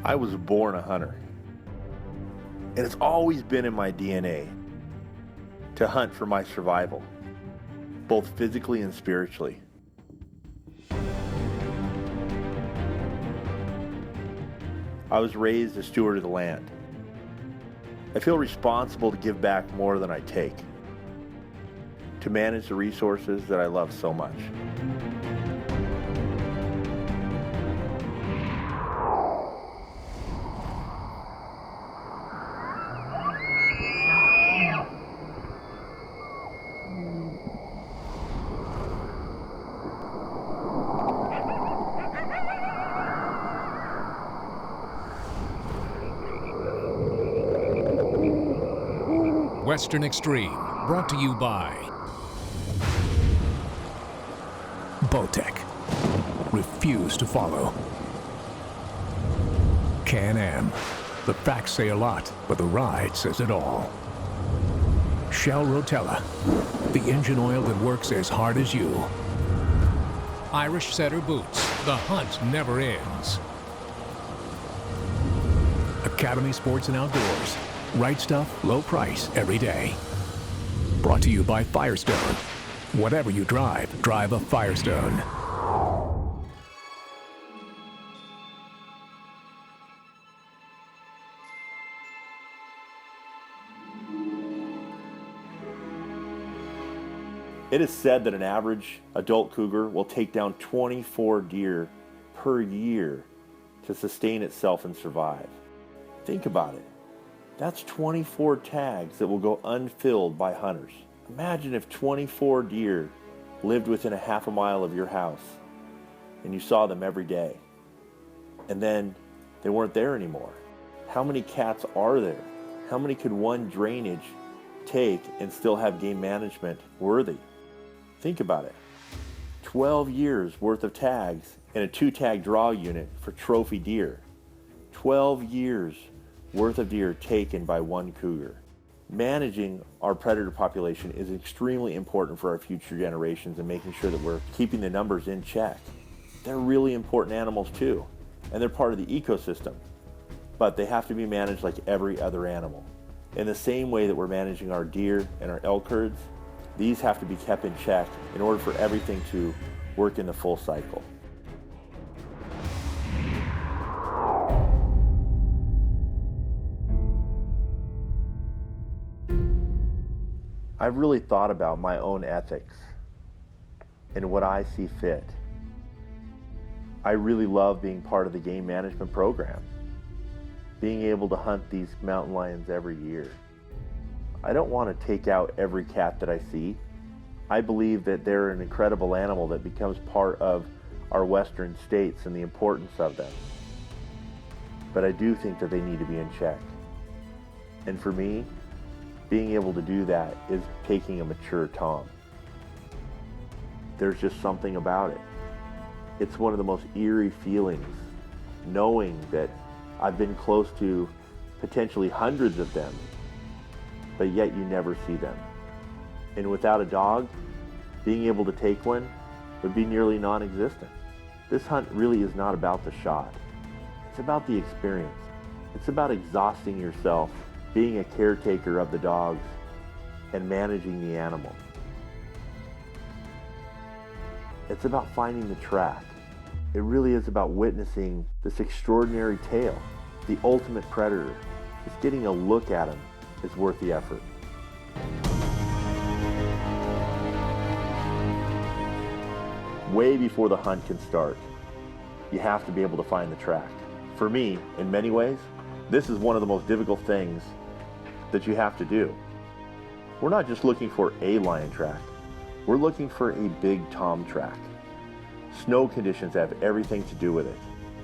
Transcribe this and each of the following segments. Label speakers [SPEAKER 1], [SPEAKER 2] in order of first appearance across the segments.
[SPEAKER 1] I was born a hunter. And it's always been in my DNA to hunt for my survival, both physically and spiritually. I was raised a steward of the land. I feel responsible to give back more than I take, to manage the resources that I love so much.
[SPEAKER 2] Western Extreme, brought to you by Bowtech. Refuse to follow. Can-Am. The facts say a lot, but the ride says it all. Shell Rotella. The engine oil that works as hard as you. Irish Setter Boots. The hunt never ends. Academy Sports and Outdoors. Right stuff, low price, every day. Brought to you by Firestone. Whatever you drive, drive a Firestone.
[SPEAKER 1] It is said that an average adult cougar will take down 24 deer per year to sustain itself and survive. Think about it. That's 24 tags that will go unfilled by hunters. Imagine if 24 deer lived within a half a mile of your house and you saw them every day, and then they weren't there anymore. How many cats are there? How many could one drainage take and still have game management worthy? Think about it. 12 years worth of tags in a 2-tag draw unit for trophy deer. 12 years worth of deer taken by one cougar. Managing our predator population is extremely important for our future generations and making sure that we're keeping the numbers in check. They're really important animals too, and they're part of the ecosystem, but they have to be managed like every other animal. In the same way that we're managing our deer and our elk herds, these have to be kept in check in order for everything to work in the full cycle. I've really thought about my own ethics and what I see fit. I really love being part of the game management program, being able to hunt these mountain lions every year. I don't want to take out every cat that I see. I believe that they're an incredible animal that becomes part of our western states and the importance of them. But I do think that they need to be in check. And for me, being able to do that is taking a mature Tom. There's just something about it. It's one of the most eerie feelings, knowing that I've been close to potentially hundreds of them, but yet you never see them. And without a dog, being able to take one would be nearly non-existent. This hunt really is not about the shot. It's about the experience. It's about exhausting yourself, being a caretaker of the dogs, and managing the animal. It's about finding the track. It really is about witnessing this extraordinary tale, the ultimate predator. Just getting a look at him is worth the effort. Way before the hunt can start, you have to be able to find the track. For me, in many ways, this is one of the most difficult things that you have to do. We're not just looking for a lion track, we're looking for a big Tom track. Snow conditions have everything to do with it.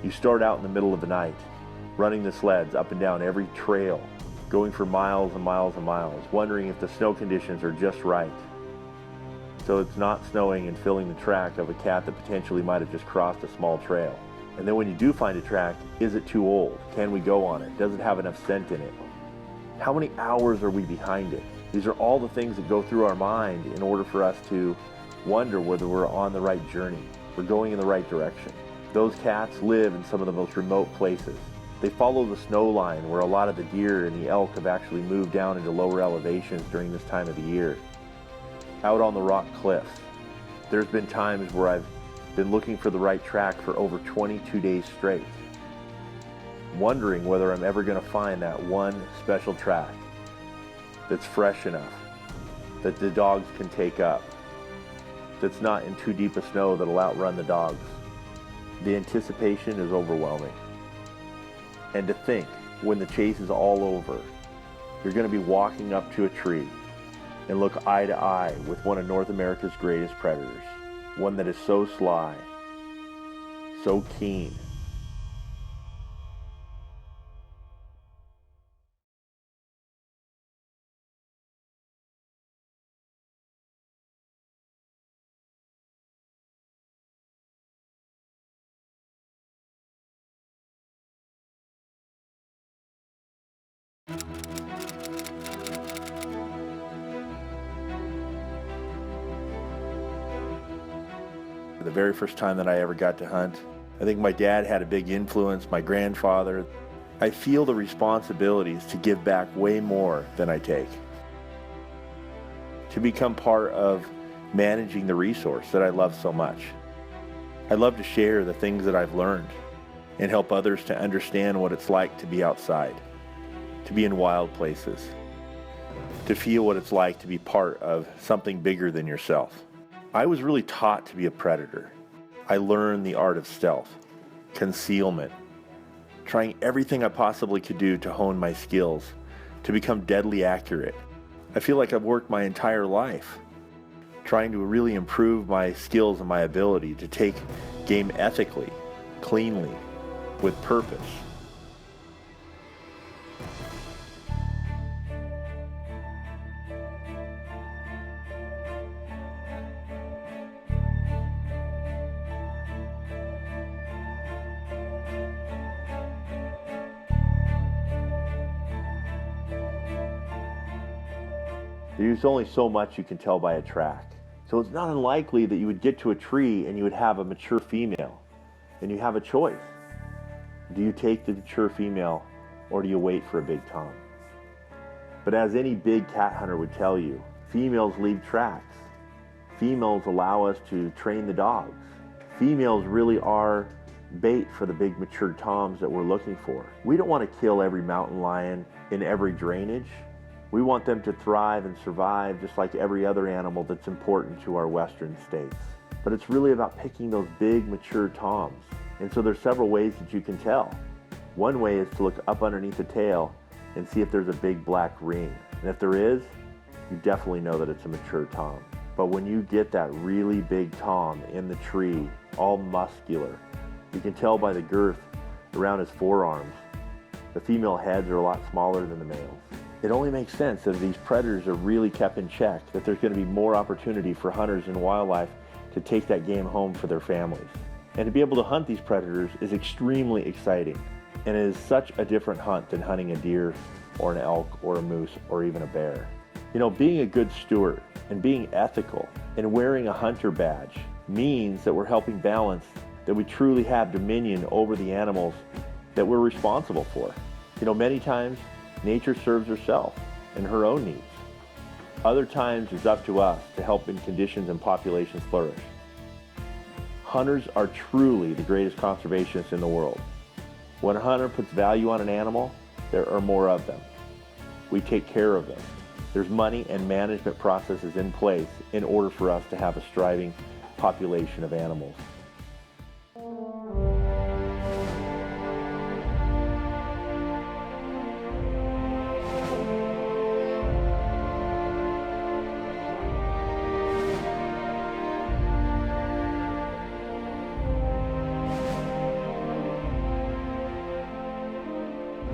[SPEAKER 1] You start out in the middle of the night, running the sleds up and down every trail, going for miles and miles and miles, wondering if the snow conditions are just right. So it's not snowing and filling the track of a cat that potentially might have just crossed a small trail. And then when you do find a track, is it too old? Can we go on it? Does it have enough scent in it? How many hours are we behind it? These are all the things that go through our mind in order for us to wonder whether we're on the right journey, we're going in the right direction. Those cats live in some of the most remote places. They follow the snow line where a lot of the deer and the elk have actually moved down into lower elevations during this time of the year. Out on the rock cliffs, there's been times where I've been looking for the right track for over 22 days straight, wondering whether I'm ever going to find that one special track that's fresh enough, that the dogs can take up, that's not in too deep a snow that'll outrun the dogs. The anticipation is overwhelming. And to think, when the chase is all over, you're going to be walking up to a tree and look eye to eye with one of North America's greatest predators, one that is so sly, so keen. The very first time that I ever got to hunt, I think my dad had a big influence, my grandfather. I feel the responsibilities to give back way more than I take. To become part of managing the resource that I love so much. I love to share the things that I've learned and help others to understand what it's like to be outside, to be in wild places, to feel what it's like to be part of something bigger than yourself. I was really taught to be a predator. I learned the art of stealth, concealment, trying everything I possibly could do to hone my skills, to become deadly accurate. I feel like I've worked my entire life trying to really improve my skills and my ability to take game ethically, cleanly, with purpose. There's only so much you can tell by a track. So it's not unlikely that you would get to a tree and you would have a mature female. And you have a choice. Do you take the mature female or do you wait for a big tom? But as any big cat hunter would tell you, females leave tracks. Females allow us to train the dogs. Females really are bait for the big mature toms that we're looking for. We don't want to kill every mountain lion in every drainage. We want them to thrive and survive just like every other animal that's important to our western states. But it's really about picking those big mature toms. And so there's several ways that you can tell. One way is to look up underneath the tail and see if there's a big black ring. And if there is, you definitely know that it's a mature tom. But when you get that really big tom in the tree, all muscular, you can tell by the girth around his forearms. The female heads are a lot smaller than the males. It only makes sense that if these predators are really kept in check, that there's going to be more opportunity for hunters and wildlife to take that game home for their families. And to be able to hunt these predators is extremely exciting. And it is such a different hunt than hunting a deer or an elk or a moose or even a bear. You know, being a good steward and being ethical and wearing a hunter badge means that we're helping balance that we truly have dominion over the animals that we're responsible for. You know, many times nature serves herself and her own needs. Other times it's up to us to help in conditions and populations flourish. Hunters are truly the greatest conservationists in the world. When a hunter puts value on an animal, there are more of them. We take care of them. There's money and management processes in place in order for us to have a striving population of animals.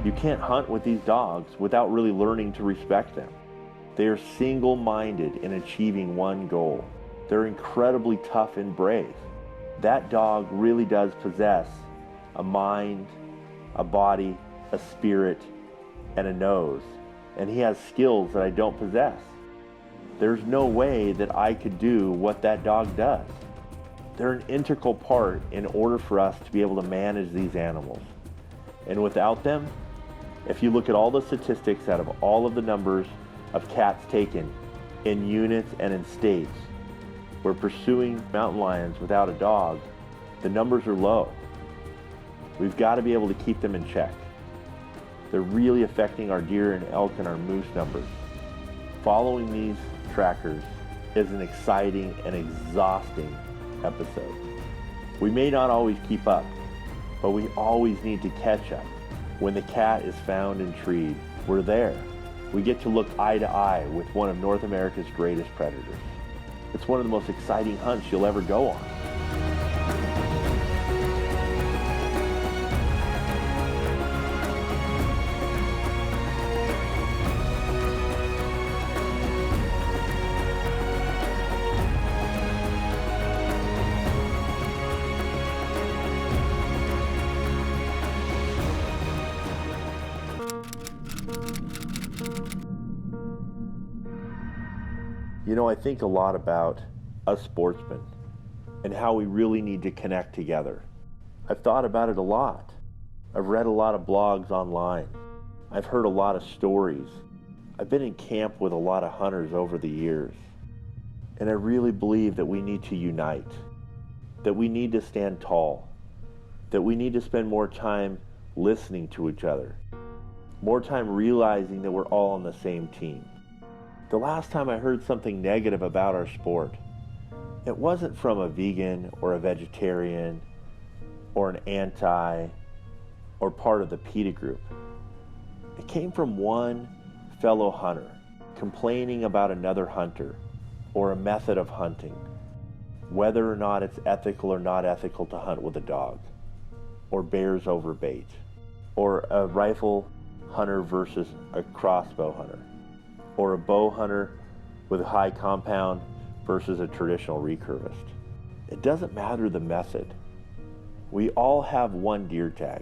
[SPEAKER 1] You can't hunt with these dogs without really learning to respect them. They are single-minded in achieving one goal. They're incredibly tough and brave. That dog really does possess a mind, a body, a spirit, and a nose. And he has skills that I don't possess. There's no way that I could do what that dog does. They're an integral part in order for us to be able to manage these animals. And without them, if you look at all the statistics out of all of the numbers of cats taken in units and in states, we're pursuing mountain lions without a dog, the numbers are low. We've got to be able to keep them in check. They're really affecting our deer and elk and our moose numbers. Following these trackers is an exciting and exhausting episode. We may not always keep up, but we always need to catch up. When the cat is found and treed, we're there. We get to look eye to eye with one of North America's greatest predators. It's one of the most exciting hunts you'll ever go on. You know, I think a lot about us sportsmen and how we really need to connect together. I've thought about it a lot. I've read a lot of blogs online. I've heard a lot of stories. I've been in camp with a lot of hunters over the years. And I really believe that we need to unite, that we need to stand tall, that we need to spend more time listening to each other, more time realizing that we're all on the same team. The last time I heard something negative about our sport, it wasn't from a vegan or a vegetarian or an anti or part of the PETA group. It came from one fellow hunter complaining about another hunter or a method of hunting, whether or not it's ethical or not ethical to hunt with a dog, or bears over bait, or a rifle hunter versus a crossbow hunter, or a bow hunter with a high compound versus a traditional recurvist. It doesn't matter the method. We all have one deer tag.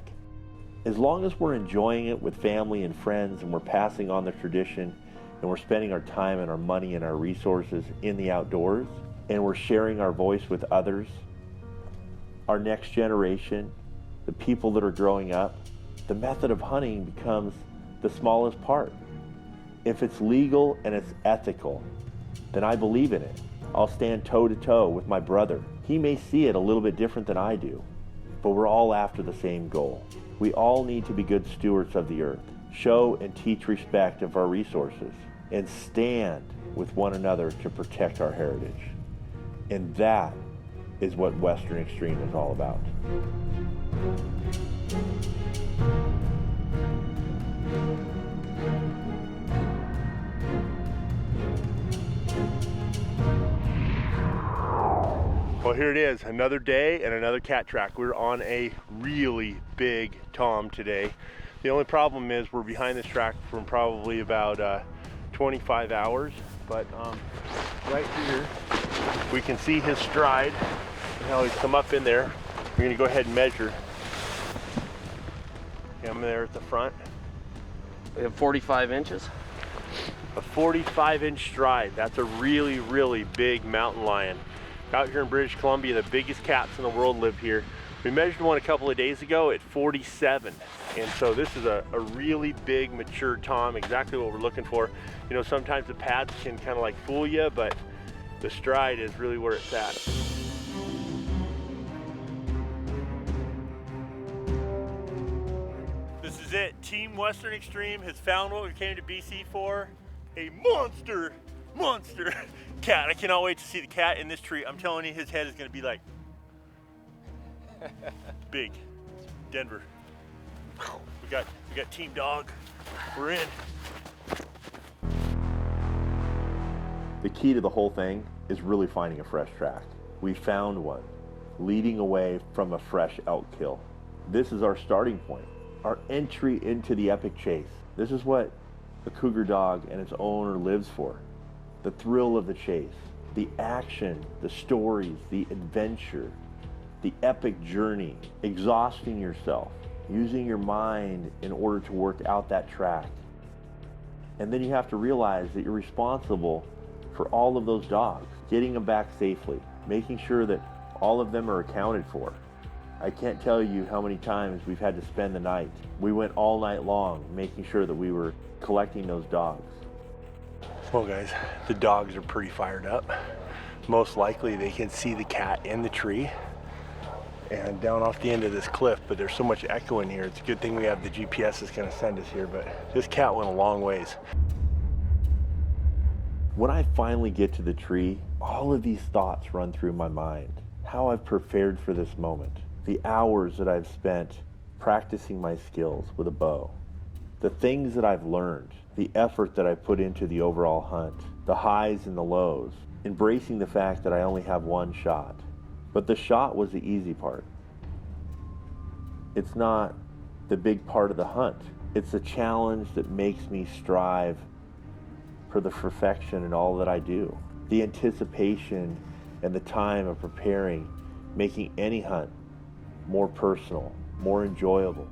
[SPEAKER 1] As long as we're enjoying it with family and friends and we're passing on the tradition and we're spending our time and our money and our resources in the outdoors and we're sharing our voice with others, our next generation, the people that are growing up, the method of hunting becomes the smallest part. If it's legal and it's ethical, then I believe in it. I'll stand toe to toe with my brother. He may see it a little bit different than I do, but we're all after the same goal. We all need to be good stewards of the earth, show and teach respect of our resources, and stand with one another to protect our heritage. And that is what Western Extreme is all about. Well, here it is, another day and another cat track. We're on a really big tom today. The only problem is we're behind this track from probably about 25 hours, but right here we can see his stride and how he's come up in there. We're gonna go ahead and measure. Okay, I'm there at the front.
[SPEAKER 3] We have 45 inches.
[SPEAKER 1] A 45-inch stride. That's a really, really big mountain lion. Out here in British Columbia, the biggest cats in the world live here. We measured one a couple of days ago at 47. And so this is a really big, mature tom, exactly what we're looking for. You know, sometimes the pads can kind of like fool you, but the stride is really where it's at. This is it. Team Western Extreme has found what we came to BC for. A monster cat. I cannot wait to see the cat in this tree. I'm telling you, his head is going to be like big. Denver. We got Team Dog. We're in. The key to the whole thing is really finding a fresh track. We found one, leading away from a fresh elk kill. This is our starting point, our entry into the epic chase. This is what a cougar dog and its owner lives for. The thrill of the chase, the action, the stories, the adventure, the epic journey, exhausting yourself, using your mind in order to work out that track. And then you have to realize that you're responsible for all of those dogs, getting them back safely, making sure that all of them are accounted for. I can't tell you how many times we've had to spend the night. We went all night long making sure that we were collecting those dogs.
[SPEAKER 4] Well guys, the dogs are pretty fired up. Most likely they can see the cat in the tree and down off the end of this cliff, but there's so much echo in here. It's a good thing we have the GPS that's gonna send us here, but this cat went a long ways.
[SPEAKER 1] When I finally get to the tree, all of these thoughts run through my mind. How I've prepared for this moment. The hours that I've spent practicing my skills with a bow. The things that I've learned. The effort that I put into the overall hunt. The highs and the lows. Embracing the fact that I only have one shot. But the shot was the easy part. It's not the big part of the hunt. It's the challenge that makes me strive for the perfection in all that I do. The anticipation and the time of preparing, making any hunt more personal, more enjoyable.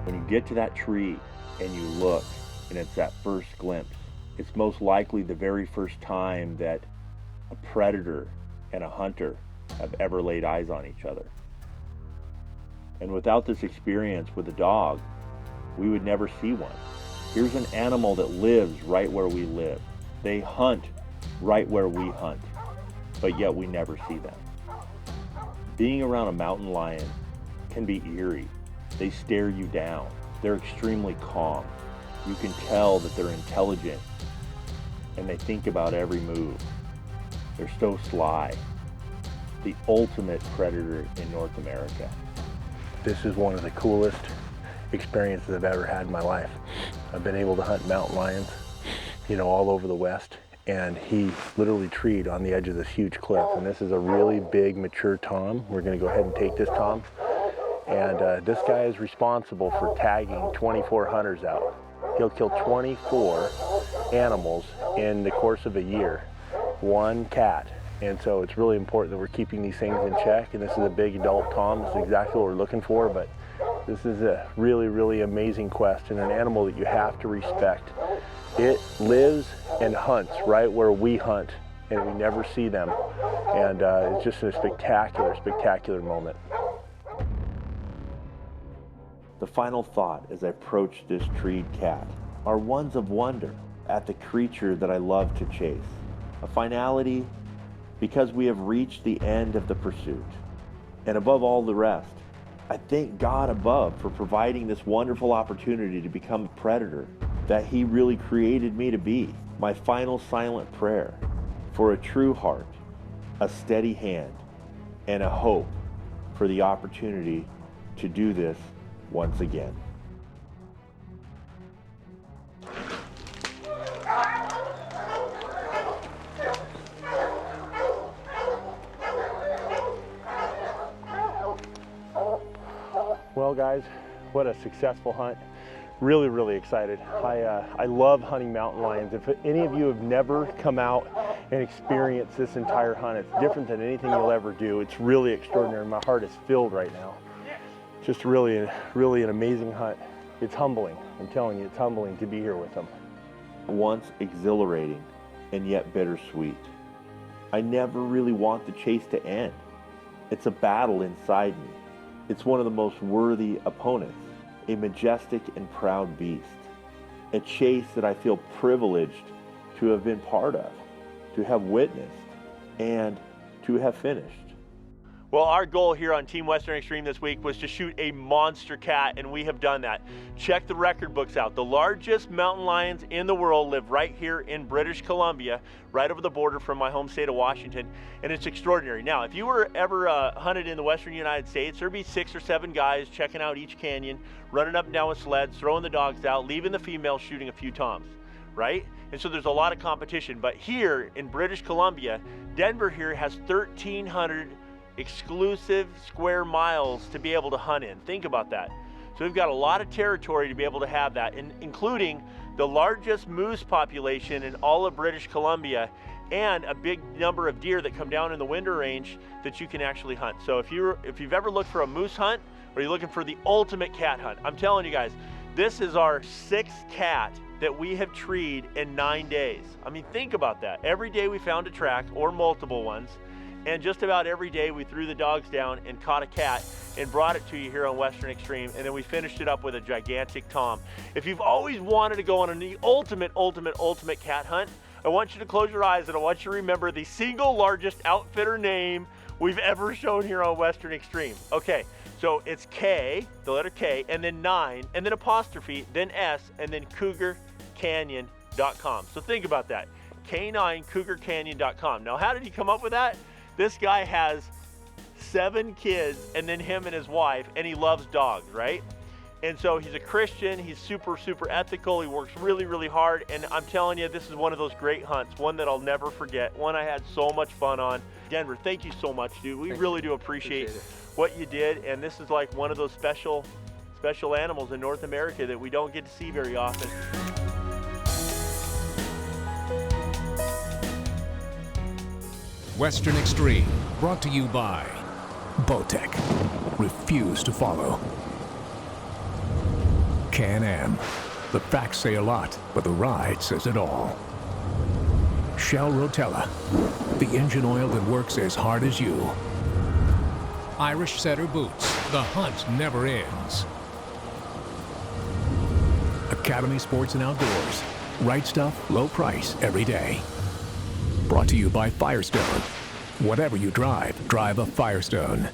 [SPEAKER 1] When you get to that tree and you look and it's that first glimpse, it's most likely the very first time that a predator and a hunter have ever laid eyes on each other. And without this experience with a dog, we would never see one. Here's an animal that lives right where we live. They hunt right where we hunt, but yet we never see them. Being around a mountain lion can be eerie. They stare you down. They're extremely calm. You can tell that they're intelligent and they think about every move. They're so sly. The ultimate predator in North America.
[SPEAKER 4] This is one of the coolest experiences I've ever had in my life. I've been able to hunt mountain lions, all over the West, and he literally treed on the edge of this huge cliff. And this is a really big, mature tom. We're gonna go ahead and take this tom. And this guy is responsible for tagging 24 hunters out. He'll kill 24 animals in the course of a year, one cat. And so it's really important that we're keeping these things in check. And this is a big adult tom. This is exactly what we're looking for. But this is a really, really amazing quest and an animal that you have to respect. It lives and hunts right where we hunt, and we never see them. And it's just a spectacular, spectacular moment.
[SPEAKER 1] The final thought as I approach this treed cat are ones of wonder at the creature that I love to chase. A finality because we have reached the end of the pursuit. And above all the rest, I thank God above for providing this wonderful opportunity to become a predator that He really created me to be. My final silent prayer for a true heart, a steady hand, and a hope for the opportunity to do this once again.
[SPEAKER 4] Well guys, what a successful hunt. Really, really excited. I love hunting mountain lions. If any of you have never come out and experienced this entire hunt, it's different than anything you'll ever do. It's really extraordinary. My heart is filled right now. Just really, really an amazing hunt. It's humbling. I'm telling you, it's humbling to be here with them.
[SPEAKER 1] Once exhilarating and yet bittersweet. I never really want the chase to end. It's a battle inside me. It's one of the most worthy opponents, a majestic and proud beast, a chase that I feel privileged to have been part of, to have witnessed, and to have finished.
[SPEAKER 5] Well, our goal here on Team Western Extreme this week was to shoot a monster cat, and we have done that. Check the record books out. The largest mountain lions in the world live right here in British Columbia, right over the border from my home state of Washington, and it's extraordinary. Now, if you were ever hunted in the western United States, there'd be 6 or 7 guys checking out each canyon, running up and down with sleds, throwing the dogs out, leaving the females shooting a few toms, right? And so there's a lot of competition. But here in British Columbia, Denver here has 1,300 exclusive square miles to be able to hunt in. Think about that. So we've got a lot of territory to be able to have that, and including the largest moose population in all of British Columbia, and a big number of deer that come down in the winter range that you can actually hunt. So if you've ever looked for a moose hunt Are you looking for the ultimate cat hunt? I'm telling you guys, this is our 6th cat that we have treed in 9 days. I mean, think about that. Every day we found a track or multiple ones, and just about every day we threw the dogs down and caught a cat and brought it to you here on Western Extreme, and then we finished it up with a gigantic tom. If you've always wanted to go on the ultimate cat hunt, I want you to close your eyes and I want you to remember the single largest outfitter name we've ever shown here on Western Extreme. Okay, so it's K, the letter K, and then 9, and then apostrophe, then S, and then CougarCanyon.com. So think about that, K9CougarCanyon.com. Now, how did he come up with that? This guy has 7 kids, and then him and his wife, and he loves dogs, right? And so he's a Christian, he's super ethical, he works really hard, and I'm telling you, this is one of those great hunts, one that I'll never forget, one I had so much fun on. Denver, thank you so much, dude. We really do appreciate what you did, and this is like one of those special animals in North America that we don't get to see very often.
[SPEAKER 2] Western Extreme, brought to you by Bowtech. Refuse to follow. Can-Am. The facts say a lot, but the ride says it all. Shell Rotella. The engine oil that works as hard as you. Irish Setter Boots. The hunt never ends. Academy Sports and Outdoors. Right stuff, low price, every day. Brought to you by Firestone. Whatever you drive, drive a Firestone.